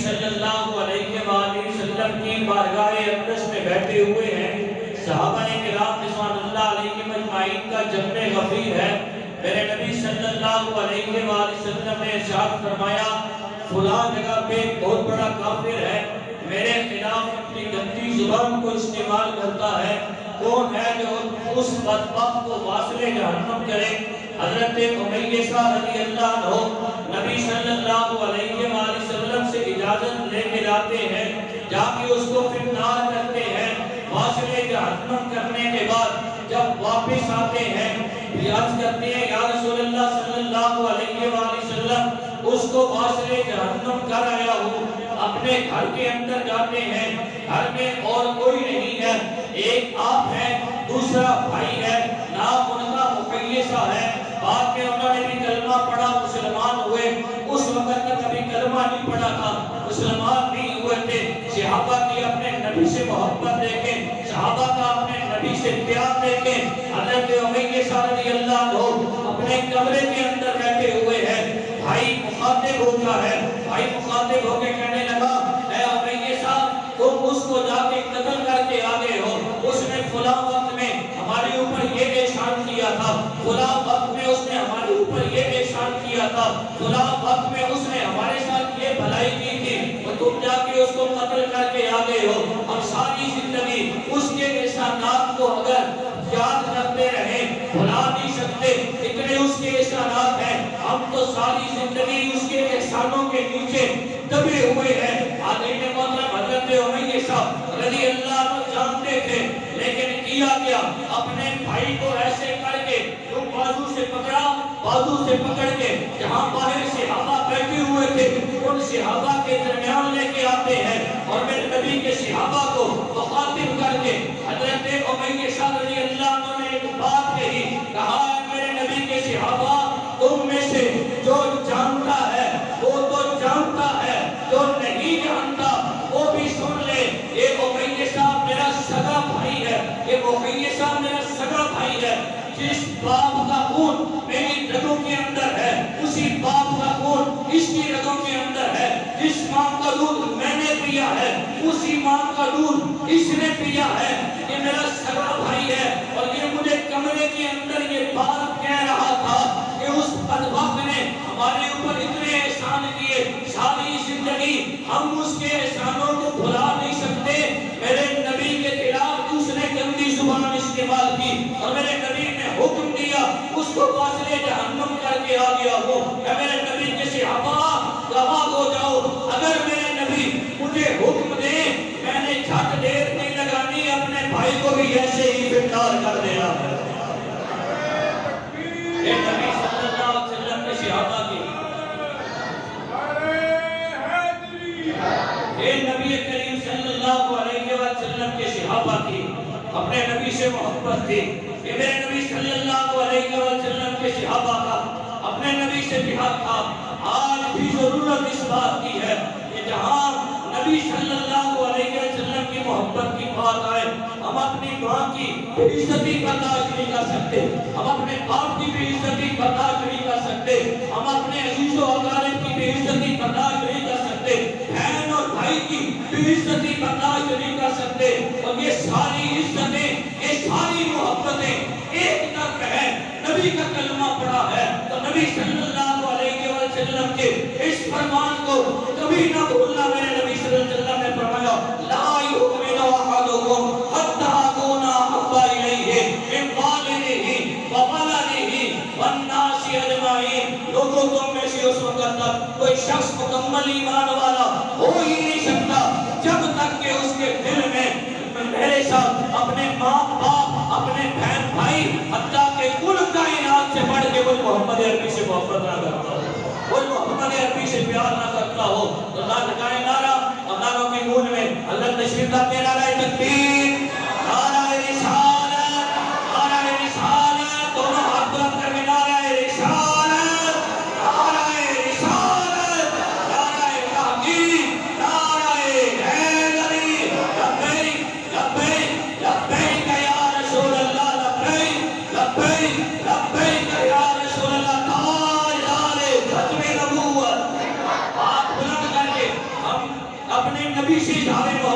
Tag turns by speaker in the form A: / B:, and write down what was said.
A: صلی اللہ علیہ وآلہ وسلم کی بارگاہ اقدس میں بیٹھے ہوئے ہیں، صحابہ کرام رضوان اللہ علیہم اجمعین کا جمع غفیر ہے۔ میرے نبی صلی اللہ علیہ وآلہ وسلم نے ارشاد فرمایا فلاں جگہ پہ بہت بڑا کافر ہے، میرے خلاف اپنی گندی زبان کو استعمال کرتا ہے، کون ہے جو اس بدبخت کو واصل جہنم کرے؟ حضرت امیہ رضی اللہ عنہ نبی صلی اللہ علیہ وآلہ وسلم سے اجازت لے کے جاتے ہیں، جا کے اس کو فنار کرتے ہیں، واصل جہنم کرنے کے بعد جب واپس آتے ہیں عرض کرتے ہیں یا رسول اللہ صلی اللہ علیہ وآلہ وسلم اس کو واصل جہنم کر آیا ہوں۔ اپنے گھر کے اندر جاتے ہیں، گھر میں اور کوئی نہیں ہے، ایک آپ ہے، دوسرا بھائی ہے، نام ان کا مقیسہ ہے، بعد میں انہوں نے بھی کلمہ پڑھا، مسلمان ہوئے، اس وقت تک کبھی کلمہ نہیں پڑھا تھا، مسلمان نہیں ہوئے تھے۔ صحابہ کی اپنے نبی سے محبت دیکھیں، صحابہ کا اپنے نبی سے پیار دیکھیں۔ حضرت امیہ رضی اللہ عنہ اپنے کمرے کے اندر بیٹھے ہوئے ہیں، بھائی مخاطب ہوتا ہے، بھائی مخاطب ہو کے کہنے لگا اے امیہ صاحب تم اس کو جا کے قتل کر کے آگے ہو، اس نے فلاں وقت میں ہمارے اوپر یہ احسان کیا تھا، فلاں وقت میں اس نے ہمارے اوپر یہ احسان کیا تھا، فلاں وقت میں اس نے ہمارے ساتھ یہ بھلائی کی تھی، اور تم جا کے اس کو قتل کر کے آگے ہو۔ ہم ساری زندگی اس کے احسانات کو اگر یاد کرتے رہیں بھلا نہیں سکتے، اتنے اس کے احسانات ہیں، ہم تو ساری زندگی اس کے احسانوں کے نیچے دبے ہوئے ہیں۔ حضرت محترم حضرت امیہ رضی اللہ عنہ جانتے تھے، لیکن کیا کیا اپنے بھائی کو ایسے کر کے بازو سے پکڑا، بازو سے پکڑ کے جہاں باہر صحابہ بیٹھے ہوئے تھے ان صحابہ کے درمیان لے کے آتے ہیں، اور میرے نبی کے صحابہ کو مخاطب کر کے حضرت امیہ رضی اللہ عنہ نے ایک بات کہی، کہا میرے نبی کے صحابہ تم میں سے جو جانتا ہے وہ تو جانتا ہے، جو نہیں جانتا وہ بھی سن لے، یہ امیہ صاحب میرا سگا بھائی ہے، یہ امیہ صاحب میرا سگا بھائی ہے، جس باپ کا خون میری رگوں کے اندر ہے اسی باپ کا خون اس کی رگوں کے اندر ہے، جس ماں کا دودھ میں نے پیا ہے اسی ماں کا دودھ اس نے پیا ہے، یہ میرا سگا بھائی ہے، اور یہ مجھے کمرے کے اندر یہ بات کہہ رہا تھا کہ اس بدبخت نے ہمارے اوپر اتنے احسان کیے، ساری زندگی ہم اس کے احسانوں کو بھلا نہیں سکتے، میرے نبی کے خلاف اس نے گندی زبان استعمال کی، اور میرے نبی نے حکم دیا اس کو واصل جہنم کر کے آ گیا ہو۔ اے میرے نبی کے صحابہ گواہ ہو جاؤ، اگر میرے نبی مجھے حکم دے میں نے جھٹ دیر نہیں لگانی، اپنے بھائی کو بھی ایسے ہی فنار کر دینا ہے۔ اے نبی صلی اللہ علیہ وسلم کے صحابہ کی، اے نبی کریم صلی اللہ علیہ وسلم کے صحابہ کی اپنے نبی سے محبت تھی، کہ میرے نبی صلی اللہ علیہ وسلم کے صحابہ کا اپنے نبی سے پیار تھا۔ آج بھی ضرورت اس بات کی ہے کہ جہاں نبی صلی اللہ علیہ وسلم کی محبت کی بات آئے، ہم اپنی ماں کی بے عزتی برداشت نہیں کر سکتے، ہم اپنے باپ کی بے عزتی برداشت نہیں کر سکتے، ہم اپنے عزیز و اقارب کی بے عزتی برداشت نہیں کر سکتے، بہن اور بھائی کی بے عزتی برداشت نہیں کر سکتے، اور یہ ساری عزتیں یہ ساری محبتیں ایک طرف ہے۔ نبی کا کلمہ پڑھا ہے تو نبی صلی اللہ علیہ وسلم کے اس فرمان کو کبھی نہ بھولنا۔ میرے نبی صلی اللہ علیہ وسلم نے فرمایا لا یؤمن احدکم حتی اکون احب الیہ من والدہ وولدہ والناس اجمعین۔ لوگوں تم میں سے اس وقت تک کوئی شخص مکمل ایمان والا ہو ہی نہیں سکتا جب تک کہ اس کے دل میں میرے ساتھ اپنے ماں باپ اپنے بہن بھائی حتیٰ کہ کل کائنات سے بڑھ کے کوئی محمد عربی سے محبت نہ کرتا ہو، کوئی محمد عربی سے پیار نہ کرتا ہو، تو نہ لگائے نعرہ، اور نعروں کی گونج میں حضرت تشریف لاتے نعرہ تکبیر، نعرہ رسالت، نعرہ رسالت، دونوں ہاتھ بلند کر کے نعرہ رسالت، نعرہ رسالت، نعرہ تحقیق، نعرہ حیدری، لبیک لبیک لبیک یا رسول اللہ، لبیک لبیک لبیک یا رسول اللہ، تاجدار ختم نبوت، ہاتھ بلند اسی دعوے کو